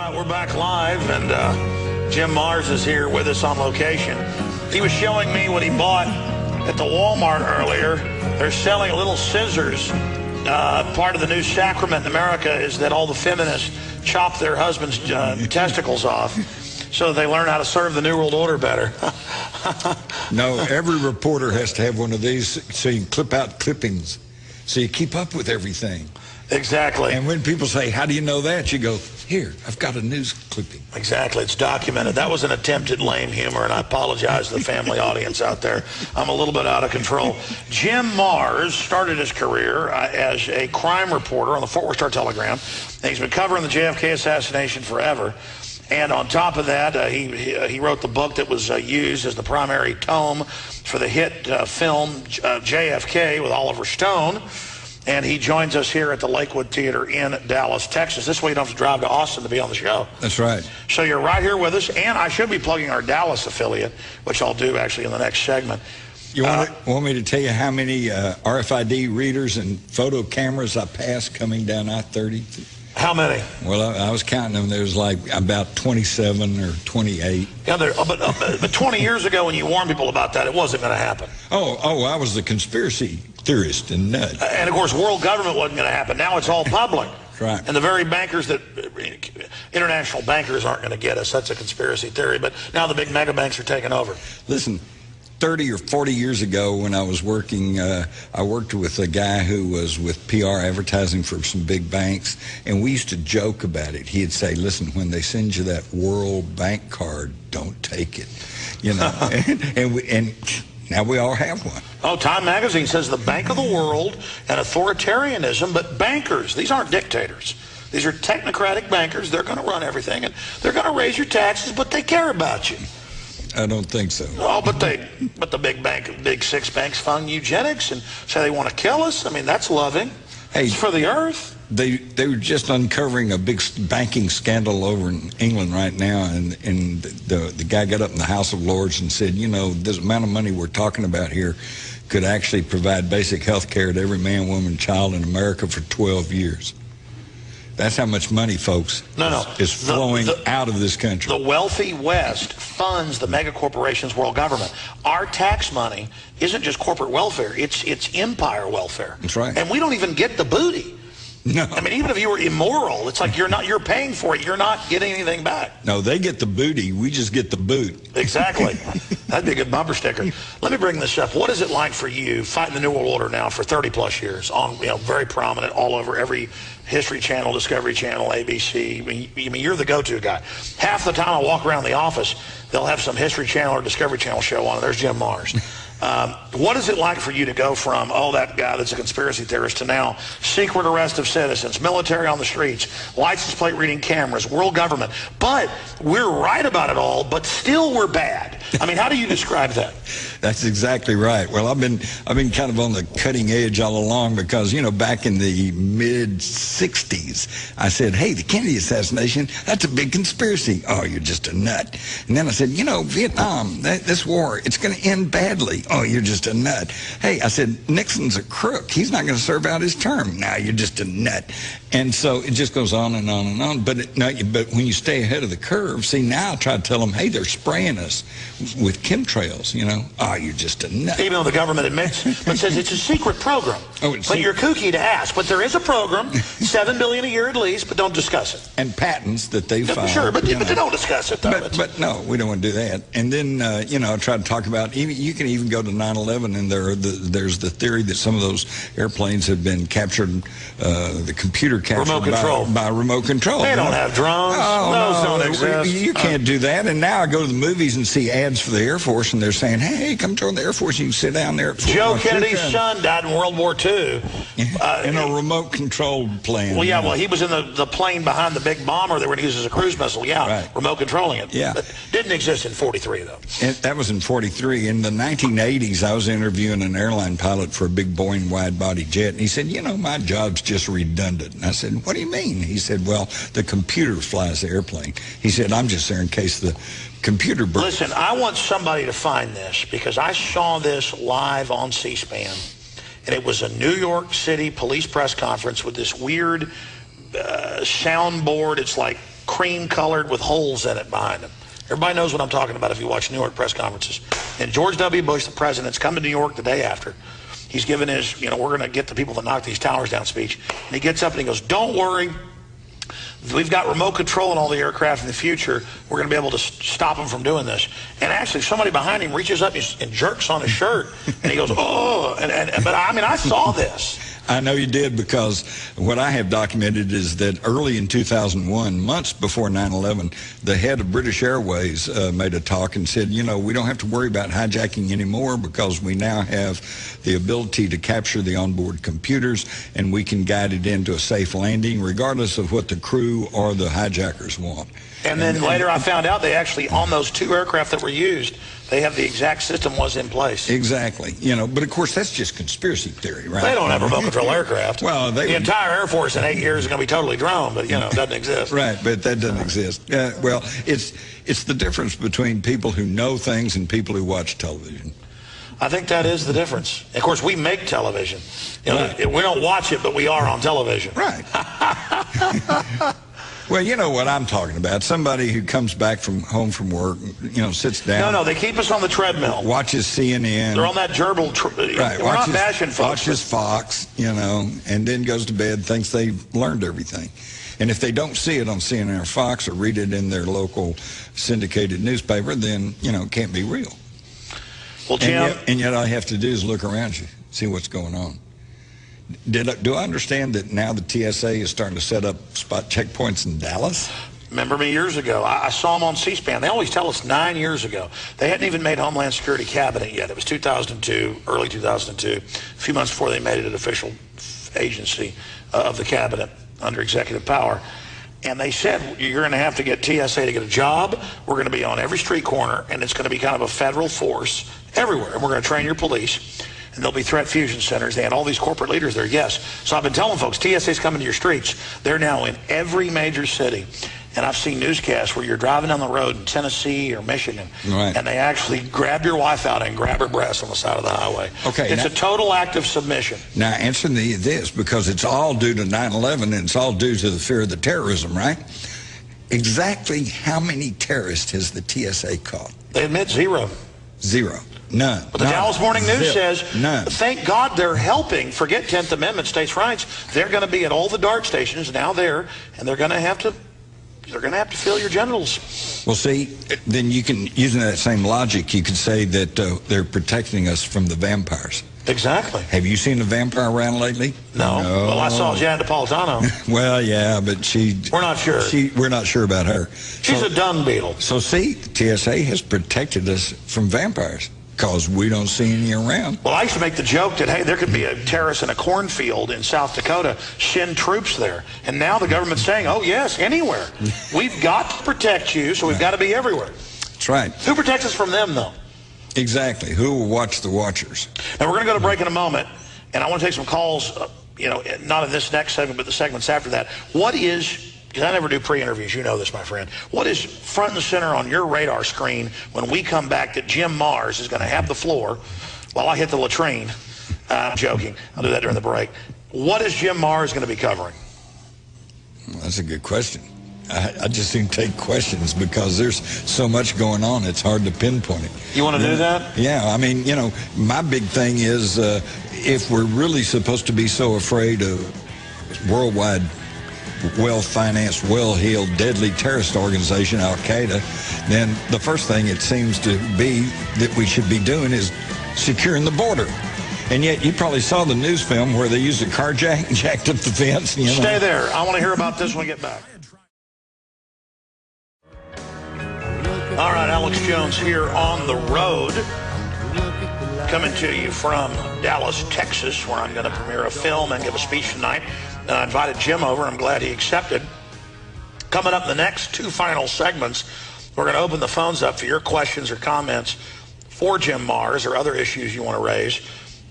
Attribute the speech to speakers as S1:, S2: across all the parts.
S1: All right, we're back live, and Jim Mars is here with us on location. He was showing me what he bought at the Walmart earlier. They're selling little scissors. Part of the new sacrament in America is that all the feminists chop their husbands' testicles off so they learn how to serve the New World Order better.
S2: No, every reporter has to have one of these so you can clip out clippings, so you keep up with everything.
S1: Exactly.
S2: And when people say, how do you know that? You go, here, I've got a news clipping.
S1: Exactly. It's documented. That was an attempt at lame humor, and I apologize to the family audience out there. I'm a little bit out of control. Jim Mars started his career as a crime reporter on the Fort Worth Star-Telegram. He's been covering the JFK assassination forever. And on top of that, he wrote the book that was used as the primary tome for the hit film JFK with Oliver Stone. And he joins us here at the Lakewood Theater in Dallas, Texas. This way you don't have to drive to Austin to be on the show.
S2: That's right.
S1: So you're right here with us, and I should be plugging our Dallas affiliate, which I'll do actually in the next segment.
S2: You want me to tell you how many RFID readers and photo cameras I passed coming down I-30?
S1: How many?
S2: Well, I was counting them. There was like about 27 or 28.
S1: Yeah, but 20 years ago when you warned people about that, it wasn't going to happen.
S2: Oh, I was the conspiracy theorist and nut.
S1: And, of course, world government wasn't going to happen. Now it's all public.
S2: Right.
S1: And the very bankers that, international bankers aren't going to get us. That's a conspiracy theory. But now the big mega banks are taking over.
S2: Listen, 30 or 40 years ago when I was working, I worked with a guy who was with PR advertising for some big banks, and we used to joke about it. He'd say, listen, when they send you that World Bank card, don't take it. You know, and now we all have one.
S1: Oh, Time Magazine says the Bank of the World and authoritarianism, but bankers, these aren't dictators. These are technocratic bankers. They're going to run everything, and they're going to raise your taxes, but they care about you.
S2: I don't think so.
S1: Oh, but the big six banks fund eugenics and say they want to kill us. I mean, that's loving.
S2: Hey,
S1: it's for the earth.
S2: They were just uncovering a big banking scandal over in England right now, and the guy got up in the House of Lords and said, you know, this amount of money we're talking about here could actually provide basic health care to every man, woman, child in America for 12 years. That's how much money, folks, is flowing out of this country.
S1: The wealthy West funds the mega corporations' world government. Our tax money isn't just corporate welfare; it's empire welfare.
S2: That's right.
S1: And we don't even get the booty.
S2: No.
S1: I mean, even if you were immoral, it's like you're paying for it. You're not getting anything back.
S2: No, they get the booty. We just get the boot.
S1: Exactly. That'd be a good bumper sticker. Let me bring this up. What is it like for you fighting the New World Order now for 30 plus years on, very prominent all over every History Channel, Discovery Channel, ABC? I mean, you're the go-to guy. Half the time I walk around the office, they'll have some History Channel or Discovery Channel show on, and there's Jim Mars. What is it like for you to go from, that guy that's a conspiracy theorist, to now secret arrest of citizens, military on the streets, license plate reading cameras, world government? But we're right about it all, but still we're bad. I mean, how do you describe that?
S2: That's exactly right. Well, I've been kind of on the cutting edge all along because, back in the mid-'60s, I said, hey, the Kennedy assassination, that's a big conspiracy. Oh, you're just a nut. And then I said, Vietnam, this war, it's going to end badly. Oh, you're just a nut. Hey, I said, Nixon's a crook. He's not going to serve out his term. Now you're just a nut. And so it just goes on and on and on. But when you stay ahead of the curve, see, now I try to tell them, hey, they're spraying us with chemtrails, Oh, you're just a nut.
S1: Even though the government admits, but says it's a secret program.
S2: Oh,
S1: but you're kooky to ask. But there is a program, $7 billion a year at least, but don't discuss it.
S2: And patents that they file.
S1: Sure, but they don't discuss it, though.
S2: But no, we don't want to do that. And then, I try to talk about, you can even go to 9/11, and there's the theory that some of those airplanes have been captured, the computer captured by remote control.
S1: They don't have drones. Those don't exist.
S2: You can't do that. And now I go to the movies and see ads for the Air Force, and they're saying, hey, come join the Air Force. You can sit down there.
S1: Joe Kennedy's son died in World War II.
S2: In a remote-controlled plane.
S1: Well, well, he was in the plane behind the big bomber they were going to use as a cruise missile. Yeah, right. Remote controlling it.
S2: Yeah.
S1: But didn't exist in 43, though.
S2: And that was in 43. In the 1980s, I was interviewing an airline pilot for a big Boeing wide-body jet, and he said, my job's just redundant. And I said, what do you mean? He said, well, the computer flies the airplane. He said, I'm just there in case the computer breaks.
S1: Listen, I want somebody to find this because I saw this live on C-SPAN, and it was a New York City police press conference with this weird soundboard. It's like cream colored with holes in it behind them. Everybody knows what I'm talking about if you watch New York press conferences. And George W. Bush, the president's coming to New York the day after. He's given his, we're going to get the people to knock these towers down speech. And he gets up and he goes, don't worry. We've got remote control on all the aircraft in the future. We're going to be able to stop them from doing this. And actually, somebody behind him reaches up and jerks on his shirt. And he goes, oh. But I mean, I saw this.
S2: I know you did, because what I have documented is that early in 2001, months before 9/11, the head of British Airways made a talk and said, we don't have to worry about hijacking anymore because we now have the ability to capture the onboard computers and we can guide it into a safe landing regardless of what the crew or the hijackers want.
S1: And then later I found out they actually, on those 2 aircraft that were used, they have the exact system was in place.
S2: Exactly. But of course that's just conspiracy theory, right?
S1: They don't have remote control aircraft.
S2: Well,
S1: the entire Air Force in 8 years is going to be totally drone, but it doesn't exist.
S2: Right, but that doesn't exist. Well, it's the difference between people who know things and people who watch television.
S1: I think that is the difference. Of course, we make television.
S2: Right.
S1: We don't watch it, but we are on television.
S2: Right. Well, you know what I'm talking about. Somebody who comes back from home from work, sits down.
S1: No, they keep us on the treadmill.
S2: Watches CNN.
S1: They're on that gerbil.
S2: Right.
S1: We're not bashing Fox.
S2: Watches Fox, and then goes to bed, thinks they've learned everything. And if they don't see it on CNN or Fox or read it in their local syndicated newspaper, then, it can't be real.
S1: Well, Jim.
S2: And yet all you have to do is look around you, see what's going on. Do I understand that now the TSA is starting to set up spot checkpoints in Dallas?
S1: Remember me years ago? I saw them on C-SPAN. They always tell us 9 years ago. They hadn't even made Homeland Security cabinet yet. It was 2002, early 2002, a few months before they made it an official agency of the cabinet under executive power. And they said, you're going to have to get TSA to get a job. We're going to be on every street corner, and it's going to be kind of a federal force everywhere. And we're going to train your police. And there'll be threat fusion centers. They had all these corporate leaders there, yes. So I've been telling folks, TSA's coming to your streets. They're now in every major city. And I've seen newscasts where you're driving down the road in Tennessee or Michigan,
S2: right,
S1: and they actually grab your wife out and grab her breasts on the side of the highway.
S2: Okay,
S1: it's a total act of submission.
S2: Now, answer me this, because it's all due to 9/11 and it's all due to the fear of the terrorism, right? Exactly how many terrorists has the TSA caught?
S1: They admit zero.
S2: Zero. None.
S1: But the Dallas Morning News says,
S2: none.
S1: Thank God they're helping. Forget 10th Amendment, states' rights. They're going to be at all the DART stations now there, and they're going to have to feel your genitals.
S2: Well, see, then you can, using that same logic, you could say that they're protecting us from the vampires.
S1: Exactly.
S2: Have you seen a vampire around lately?
S1: No. Well, I saw Jan Napolitano.
S2: Well, yeah, but we're
S1: not sure.
S2: We're not sure about her.
S1: She's a dung beetle.
S2: So see, TSA has protected us from vampires because we don't see any around.
S1: Well, I used to make the joke that, hey, there could be a terrorist in a cornfield in South Dakota, send troops there. And now the government's saying, oh, yes, anywhere. We've got to protect you, so we've got to be everywhere.
S2: That's right.
S1: Who protects us from them, though?
S2: Exactly. Who will watch the watchers?
S1: Now, we're going to go to break in a moment, and I want to take some calls, not in this next segment, but the segments after that. What is... Because I never do pre-interviews, you know this, my friend. What is front and center on your radar screen when we come back that Jim Mars is going to have the floor while I hit the latrine? I'm joking. I'll do that during the break. What is Jim Mars going to be covering?
S2: Well, that's a good question. I just didn't take questions because there's so much going on, it's hard to pinpoint it.
S1: You want to do that?
S2: Yeah, I mean, my big thing is if we're really supposed to be so afraid of worldwide well-financed, well-heeled, deadly terrorist organization, Al-Qaeda, then the first thing it seems to be that we should be doing is securing the border. And yet you probably saw the news film where they used a car jack and jacked up the fence.
S1: Stay there. I want to hear about this when we get back. All right, Alex Jones here on the road, coming to you from Dallas, Texas, where I'm going to premiere a film and give a speech tonight. And I invited Jim over, and I'm glad he accepted. Coming up in the next two final segments, we're going to open the phones up for your questions or comments for Jim Mars or other issues you want to raise.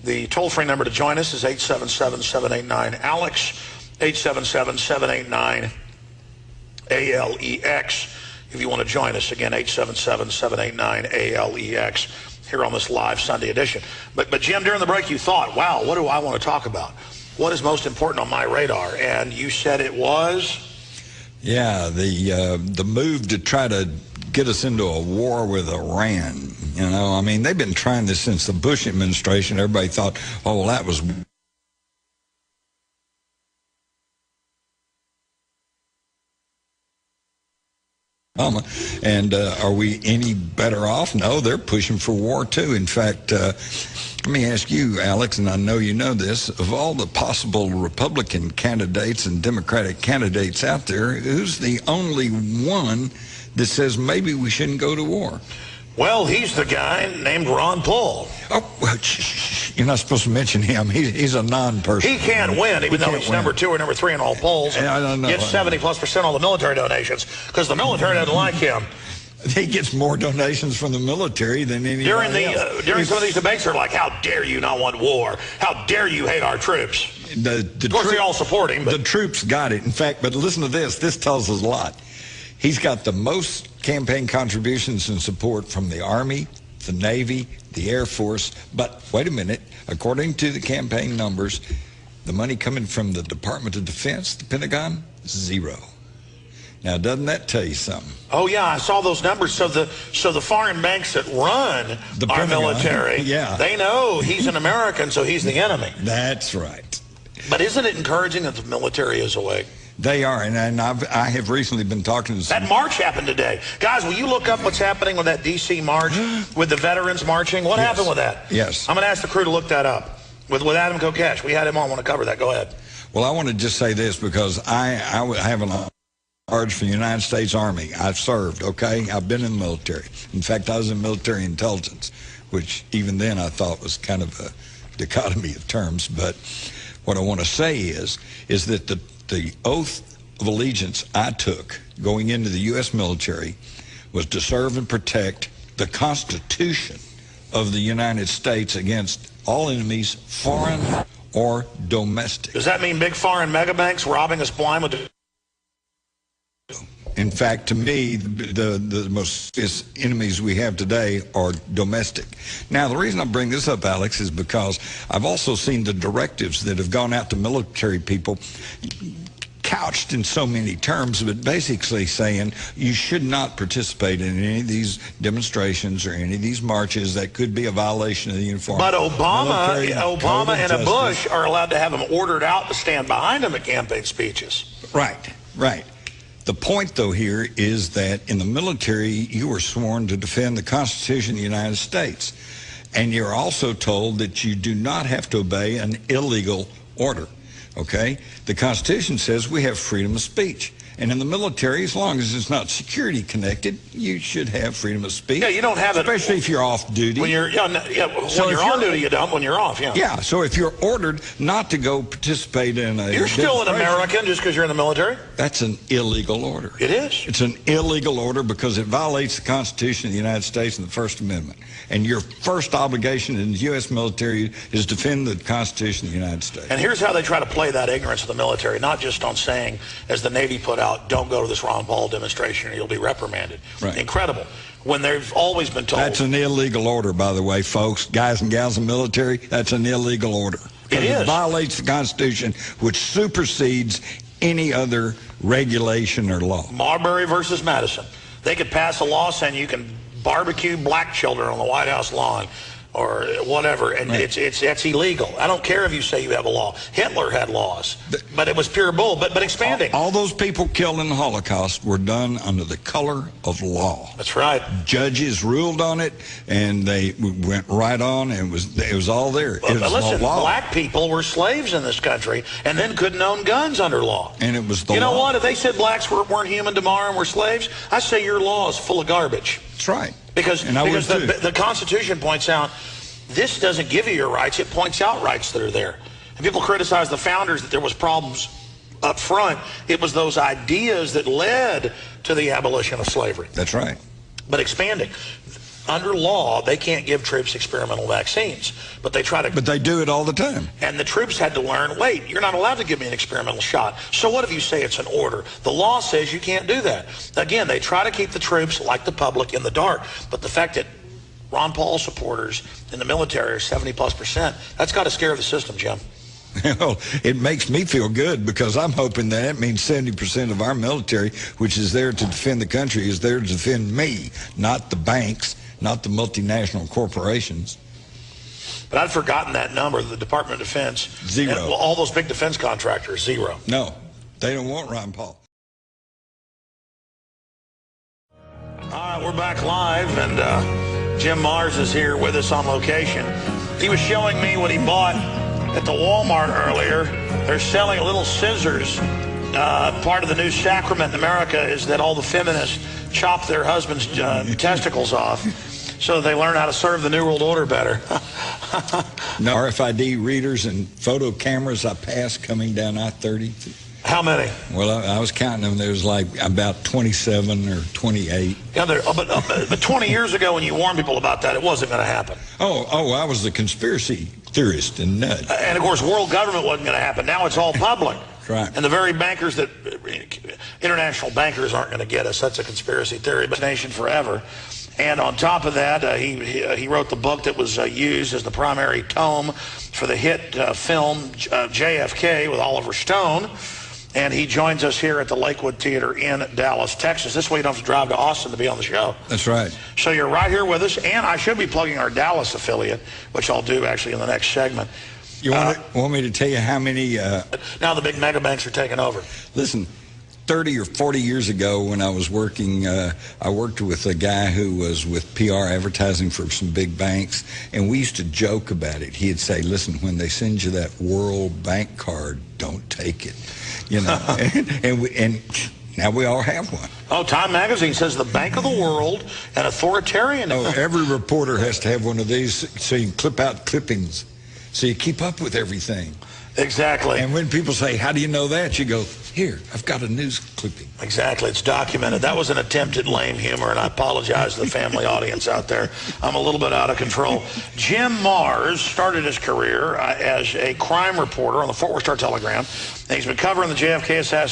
S1: The toll-free number to join us is 877-789-ALEX, 877-789-ALEX. If you want to join us, again, 877-789-ALEX here on this live Sunday edition. But Jim, during the break, you thought, wow, what do I want to talk about? What is most important on my radar? And you said it was?
S2: Yeah, the move to try to get us into a war with Iran. You know, I mean, they've been trying this since the Bush administration. Everybody thought, oh, well, that was and are we any better off? No, they're pushing for war too. In fact, let me ask you, Alex, and I know you know this, of all the possible Republican candidates and Democratic candidates out there, who's the only one that says maybe we shouldn't go to war?
S1: Well, he's the guy named Ron Paul.
S2: Oh, well, you're not supposed to mention him. He's a non-person.
S1: He can't win, even though he's number 2 or number 3 in all polls.
S2: I don't know.
S1: Gets 70+% of all the military donations because the military doesn't like him.
S2: He gets more donations from the military than anybody else.
S1: During some of these debates, they're like, how dare you not want war? How dare you hate our troops? Of course, they all support him. But
S2: the troops got it. In fact, but listen to this. This tells us a lot. He's got the most campaign contributions and support from the Army, the Navy, the Air Force. But wait a minute. According to the campaign numbers, the money coming from the Department of Defense, the Pentagon, 0. Now, doesn't that tell you something?
S1: Oh, yeah, I saw those numbers. So the foreign banks that run our military,
S2: yeah,
S1: they know he's an American, so he's the enemy.
S2: That's right.
S1: But isn't it encouraging that the military is awake?
S2: They are, and I have recently been talking to some...
S1: That march happened today. Guys, will you look up what's happening with that D.C. march, with the veterans marching? What happened with that?
S2: Yes.
S1: I'm going to ask the crew to look that up with Adam Kokesh. We had him on. I want to cover that. Go ahead.
S2: Well, I want to just say this because I have an charge for the United States Army. I've served, okay? I've been in the military. In fact, I was in military intelligence, which even then I thought was kind of a dichotomy of terms. But what I want to say is that the oath of allegiance I took going into the U.S. military was to serve and protect the Constitution of the United States against all enemies, foreign or domestic.
S1: Does that mean big foreign megabanks robbing us blind with...
S2: In fact, to me, the most enemies we have today are domestic. Now, the reason I bring this up, Alex, is because I've also seen the directives that have gone out to military people couched in so many terms, but basically saying you should not participate in any of these demonstrations or any of these marches that could be a violation of the uniform.
S1: But Obama and Bush are allowed to have them ordered out to stand behind them at campaign speeches.
S2: Right, right. The point, though, here is that in the military, you are sworn to defend the Constitution of the United States. And you're also told that you do not have to obey an illegal order, okay? The Constitution says we have freedom of speech. And in the military, as long as it's not security connected, you should have freedom of speech.
S1: Yeah, you don't have
S2: especially it. Especially if you're off duty.
S1: When you're, when you're on duty, you don't. When you're off, yeah.
S2: Yeah, so if you're ordered not to go participate in a...
S1: You're still an American just because you're in the military?
S2: That's an illegal order.
S1: It is?
S2: It's an illegal order because it violates the Constitution of the United States and the First Amendment. And your first obligation in the U.S. military is to defend the Constitution of the United States.
S1: And here's how they try to play that ignorance of the military, not just on saying, as the Navy put out, don't go to this Ron Paul demonstration or you'll be reprimanded. Right. Incredible. When they've always been told... That's
S2: an illegal order, by the way, folks. Guys and gals in the military, that's an illegal order.
S1: It is.
S2: It violates the Constitution, which supersedes any other regulation or law.
S1: Marbury versus Madison. They could pass a law saying you can barbecue black children on the White House lawn or whatever, and right. It's illegal. I don't care if you say you have a law. Hitler had laws, but it was pure bull, but expanding.
S2: All those people killed in the Holocaust were done under the color of law.
S1: That's right.
S2: Judges ruled on it, and they went right on, and it was all there.
S1: Well, listen, black people were slaves in this country, and then couldn't own guns under law.
S2: And it was the law.
S1: You know what? If they said blacks weren't human tomorrow and were slaves, I say your law is full of garbage.
S2: That's right.
S1: Because the Constitution points out, this doesn't give you your rights, it points out rights that are there. And people criticize the founders that there was problems up front. It was those ideas that led to the abolition of slavery.
S2: That's right.
S1: But expanding. Under law, they can't give troops experimental vaccines, but they try to...
S2: But they do it all the time.
S1: And the troops had to learn, wait, you're not allowed to give me an experimental shot. So what if you say it's an order? The law says you can't do that. Again, they try to keep the troops, like the public, in the dark. But the fact that Ron Paul supporters in the military are 70+%, that's got to scare the system, Jim.
S2: Well, it makes me feel good because I'm hoping that means 70% of our military, which is there to defend the country, is there to defend me, not the banks, not the multinational corporations.
S1: But I'd forgotten that number, the Department of Defense.
S2: Zero.
S1: And, well, all those big defense contractors, zero.
S2: No, they don't want Ron Paul.
S1: All right, we're back live, and Jim Mars is here with us on location. He was showing me what he bought at the Walmart earlier. They're selling little scissors. Part of the new sacrament in America is that all the feminists chop their husbands' testicles off so they learn how to serve the New World Order better.
S2: No RFID readers and photo cameras I passed coming down I-30.
S1: How many?
S2: Well, I was counting them. There was like about 27 or 28.
S1: Yeah, but 20 years ago when you warned people about that, it wasn't going to happen.
S2: Oh, I was the conspiracy theorist and nut.
S1: And, of course, world government wasn't going to happen. Now it's all public.
S2: Right.
S1: And the very bankers that, international bankers aren't going to get us. That's a conspiracy theory, but nation forever. And on top of that, he wrote the book that was used as the primary tome for the hit film JFK with Oliver Stone. And he joins us here at the Lakewood Theater in Dallas, Texas. This way you don't have to drive to Austin to be on the show.
S2: That's right.
S1: So you're right here with us, and I should be plugging our Dallas affiliate, which I'll do actually in the next segment.
S2: You want me to tell you how many...
S1: now the big mega banks are taking over.
S2: Listen, 30 or 40 years ago when I was working, I worked with a guy who was with PR advertising for some big banks, and we used to joke about it. He'd say, listen, when they send you that World Bank card, don't take it. You know, and now we all have one.
S1: Oh, Time Magazine says the Bank of the World and Authoritarian.
S2: Oh, every reporter has to have one of these so you can clip out clippings, so you keep up with everything.
S1: Exactly.
S2: And when people say, how do you know that? You go, here, I've got a news clipping.
S1: Exactly. It's documented. That was an attempt at lame humor, and I apologize to the family audience out there. I'm a little bit out of control. Jim Mars started his career as a crime reporter on the Fort Worth Star-Telegram. And he's been covering the JFK assassination